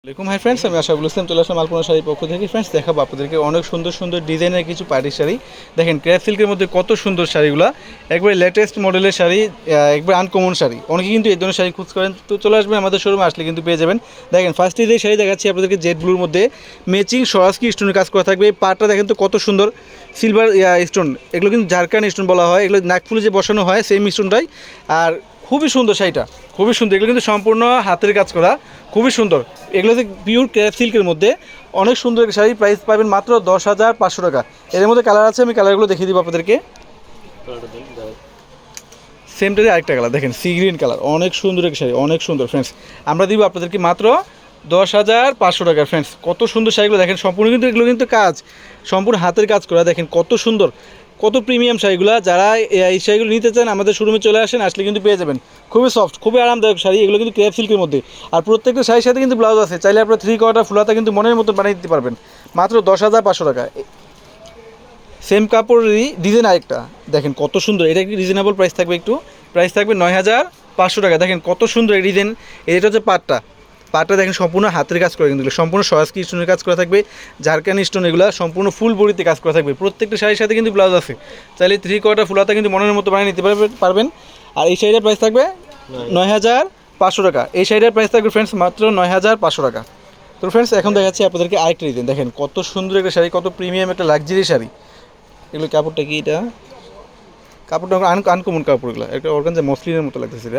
আসসালামু আলাইকুম। Hi friends, আমি আশাফুল ইসলাম চলে আসলাম আলপনা শাড়ির পক্ষ থেকে। ফ্রেন্ডস, দেখাবো আপনাদেরকে অনেক সুন্দর সুন্দর ডিজাইনের কিছু পার্টি শাড়ি। দেখেন ক্রেপ সিল্কের মধ্যে কত সুন্দর শাড়িগুলো, একবারে লেটেস্ট মডেলের শাড়ি, একবার আনকমন শাড়ি। অনেকে কিন্তু এই ধরনের শাড়ি খুঁজ করেন, তো চলে আসবেন আমাদের শোরুমে, আসলে কিন্তু পেয়ে যাবেন। দেখেন ফার্স্টে যে শাড়ি দেখাচ্ছি আপনাদেরকে জেড ব্লুর মধ্যে ম্যাচিং সরাসরি স্টোনের কাজ করা থাকবে। পাটটা দেখেন তো কত সুন্দর সিলভার স্টোন, এগুলো কিন্তু ঝাড়খান্ড স্টোন বলা হয়, এগুলো নাকফুলে যে বসানো হয় সেম স্টোনটাই। আর খুবই সুন্দর শাড়িটা, খুবই সুন্দর। এগুলো কিন্তু সম্পূর্ণ হাতের কাজ করা, খুবই সুন্দর। এগুলো হচ্ছে পিওর ক্রেপ সিল্কের মধ্যে অনেক সুন্দর একটা শাড়ি। প্রাইস পাবেন মাত্র 10,500 টাকা। এর মধ্যে কালার আছে, আমি কালারগুলো দেখিয়ে দিব আপনাদেরকে। সেমটারই আরেকটা কালার দেখেন, সি গ্রিন কালার, অনেক সুন্দর একটা শাড়ি, অনেক সুন্দর। ফ্রেন্ডস, আমরা দিব আপনাদেরকে মাত্র 10,500 টাকা। ফ্রেন্ডস, কত সুন্দর শাড়িগুলো দেখেন, সম্পূর্ণ কিন্তু এগুলো কিন্তু কাজ, সম্পূর্ণ হাতের কাজ করা। দেখেন কত সুন্দর, কত প্রিমিয়াম শাড়িগুলো। যারা এই শাড়িগুলো নিতে চান আমাদের শোরুমে চলে আসেন, আসলে কিন্তু পেয়ে যাবেন। খুবই সফট, খুবই আরামদায়ক শাড়ি। এগুলো কিন্তু ক্রেপ সিল্কের মধ্যে। আর প্রত্যেকটা শাড়ির সাথে কিন্তু ব্লাউজ আছে, চাইলে আপনার 3/4 ফুলাতা কিন্তু মনের মতো বানিয়ে দিতে পারবেন মাত্র 10,500 টাকা। সেম কাপড়েরই ডিজাইন আরেকটা দেখেন কত সুন্দর, এটা একটু রিজনেবল প্রাইস থাকবে, একটু প্রাইস থাকবে 9,500 টাকা। দেখেন কত সুন্দর এই ডিজাইন। এটা হচ্ছে পাটটা দেখেন সম্পূর্ণ হাতের কাজ করে, কিন্তু সম্পূর্ণ সরাসরি স্টোনের কাজ করা থাকবে, ঝাড়খান্ড স্টোন, এগুলো সম্পূর্ণ ফুল বডিতে কাজ করা থাকবে। প্রত্যেকটা শাড়ির সাথে কিন্তু ব্লাউজ আছে, চাইলে 3/4 ফুলাতা কিন্তু মনের মতো বানিয়ে নিতে পারবেন। আর এই শাড়িটার প্রাইস থাকবে 9,500 টাকা। এই শাড়িটার প্রাইস থাকবে ফ্রেন্ডস মাত্র 9,500 টাকা। তো ফ্রেন্ডস, এখন দেখাচ্ছি আপনাদেরকে আরেকটা ডিজাইন। দেখেন কত সুন্দর একটা শাড়ি, কত প্রিমিয়াম একটা লাক্সারি শাড়ি। এগুলো কাপড়টা কি, এটা কাপড়টা আনকমন কাপড়, এগুলো একটা অর্গানজা মসলিনের মতো লাগতেছে।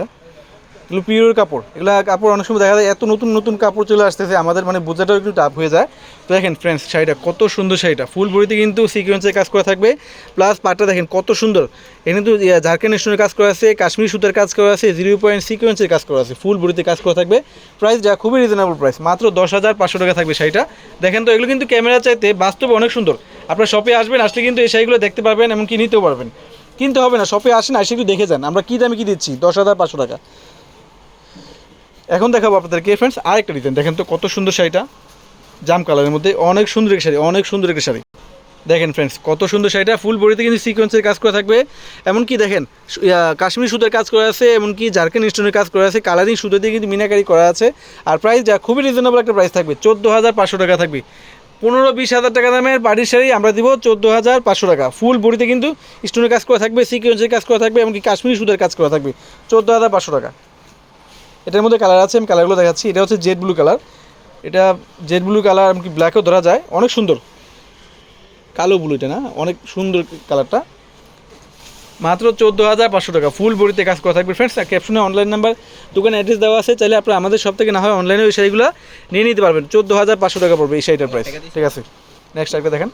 এগুলো পিওর কাপড়, এগুলো কাপড় অনেক সময় দেখা যায় এত নতুন নতুন কাপড় চলে আসতেছে, আমাদের মানে বোঝাটাও একটু টাফ হয়ে যায়। তো দেখেন ফ্রেন্ডস, শাড়িটা কত সুন্দর। শাড়িটা ফুল বডিতে কিন্তু সিকোয়েন্সের কাজ করা থাকবে, প্লাস পাটটা দেখেন কত সুন্দর। এখানে কিন্তু ঝাড়খান্ড স্টোনের কাজ করা আছে, কাশ্মীরি সুতার কাজ করা আছে, 0 পয়েন্ট সিকোয়েন্সের কাজ করা আছে, ফুল বডিতে কাজ করা থাকবে। প্রাইস যা খুবই রিজনেবল প্রাইস, মাত্র 10,500 টাকা থাকবে শাড়িটা। দেখেন তো, এগুলো কিন্তু ক্যামেরা চাইতে বাস্তবে অনেক সুন্দর। আপনার শপে আসবেন, আসলে কিন্তু এই শাড়িগুলো দেখতে পারবেন, এমনকি নিতেও পারবেন। কিনতে হবে না, শপে আসেন, আসে একটু দেখে যান আমরা কী দামে কী দিচ্ছি। 10,500 টাকা। এখন দেখাবো আপনাদেরকে ফ্রেন্ডস আরেকটা ডিজাইন। দেখেন তো কত সুন্দর শাড়িটা, জাম কালারের মধ্যে অনেক সুন্দর একটা শাড়ি, অনেক সুন্দর একটা শাড়ি। দেখেন ফ্রেন্ডস কত সুন্দর শাড়িটা, ফুল বডিতে কিন্তু সিকোয়েন্সের কাজ করা থাকবে। এমনকি দেখেন কাশ্মীরি সুতার কাজ করা আছে, এমনকি ঝাড়খান্ড স্টোনের কাজ করা আছে, কালারিং সুতো দিয়ে কিন্তু মিনাকারি করা আছে। আর প্রাইস যা খুবই রিজনেবল একটা প্রাইস থাকবে, 14,500 টাকা থাকবে। 15-20 হাজার টাকা দামের বাড়ির শাড়ি আমরা দিব 14,500 টাকা। ফুল বডিতে কিন্তু স্টোনের কাজ করা থাকবে, সিকোয়েন্সের কাজ করা থাকবে, এমনকি কাশ্মীরি সুতার কাজ করা থাকবে, 14,500 টাকা। এটার মধ্যে কালার আছে, আমি কালারগুলো দেখাচ্ছি। এটা হচ্ছে জেড ব্লু কালার, এটা জেড ব্লু কালার, এমনকি ব্ল্যাকও ধরা যায়, অনেক সুন্দর। কালো ব্লু, এটা না, অনেক সুন্দর কালারটা। মাত্র 14,500 টাকা, ফুল বডিতে কাজ করা থাকবে। ফ্রেন্ডস, ক্যাপশনে অনলাইন নাম্বার, দোকানে অ্যাড্রেস দেওয়া আছে, চাইলে আপনারা আমাদের সব থেকে না হয় অনলাইনে ওই শাড়িগুলো নিয়ে নিতে পারবেন। 14,500 টাকা পড়বে এই শাড়িটার প্রাইস। ঠিক আছে, নেক্সট একটা দেখেন।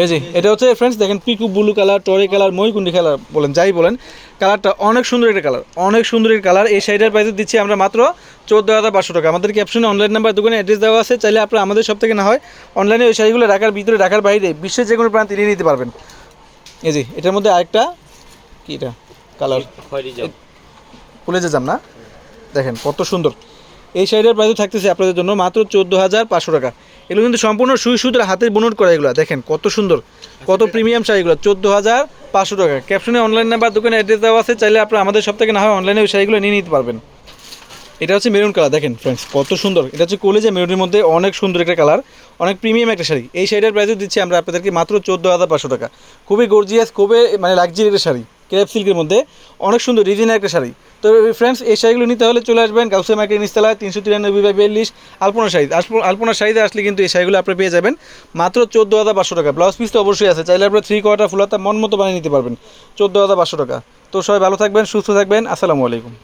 এই যে এটা হচ্ছে ফ্রেন্ডস, দেখেন পিকু ব্লু কালার, টরে কালার, ময়কুন্ডি কালার বলেন, যাই বলেন, কালারটা অনেক সুন্দর একটা কালার, অনেক সুন্দর একটা কালার। এই শাড়িটার প্রাইস দিচ্ছি আমরা মাত্র 14,500 টাকা। আমাদের ক্যাপশনে অনলাইন নাম্বার, দোকানে অ্যাড্রেস দেওয়া আছে, চাইলে আপনারা আমাদের সব থেকে না হয় অনলাইনে ওই শাড়িগুলো ঢাকার ভিতরে, ঢাকার বাইরে, বিশ্বের যে কোনো প্রান্তে নিয়ে নিতে পারবেন। এই যে এটার মধ্যে আরেকটা কি, এটা কালার খুলে যাম না, দেখেন কত সুন্দর। এই শাড়িটার প্রাইস থাকতেছে আপনাদের জন্য মাত্র 14,500 টাকা। এগুলো কিন্তু সম্পূর্ণ সুই সুতোর হাতের বুনট করা, এগুলো দেখেন কত সুন্দর, কত প্রিমিয়াম শাড়িগুলো। 14,500 টাকা। ক্যাপশনে অনলাইন নাম্বার, দোকানে অ্যাড্রেস দেওয়া আছে, চাইলে আপনারা আমাদের সব থেকে না হয় অনলাইনে ওই শাড়িগুলো নিয়ে নিতে পারবেন। এটা হচ্ছে মেরুন কালার, দেখেন ফ্রেন্ডস কত সুন্দর। এটা হচ্ছে কলেজে মেরুনের মধ্যে অনেক সুন্দর একটা কালার, অনেক প্রিমিয়াম একটা শাড়ি। এই শাড়িটার প্রাইস দিচ্ছি আমরা আপনাদেরকে মাত্র 14,500 টাকা। খুবই গর্জিয়াস, খুবই মানে লাক্সারি একটা শাড়ি, ক্রেপ সিল্কের মধ্যে অনেক সুন্দর ডিজাইনের একটা শাড়ি। তো ফ্রেন্ডস, এই শাড়িগুলো নিতে হলে চলে আসবেন গাউসিয়া মার্কেট নিচতলায় 393/42 আলপনা শাড়ি। আলপনা শাড়িতে আসলে কিন্তু এই শাড়িগুলো আপনি পেয়ে যাবেন মাত্র 14,500 টাকা। ব্লাউজ পিস তো অবশ্যই আছে, চাইলে আপনার 3/4 ফুলাতা মন মতো বানিয়ে নিতে পারবেন, 14,500 টাকা। তো সবাই ভালো থাকবেন, সুস্থ থাকবেন, আসসালামু আলাইকুম।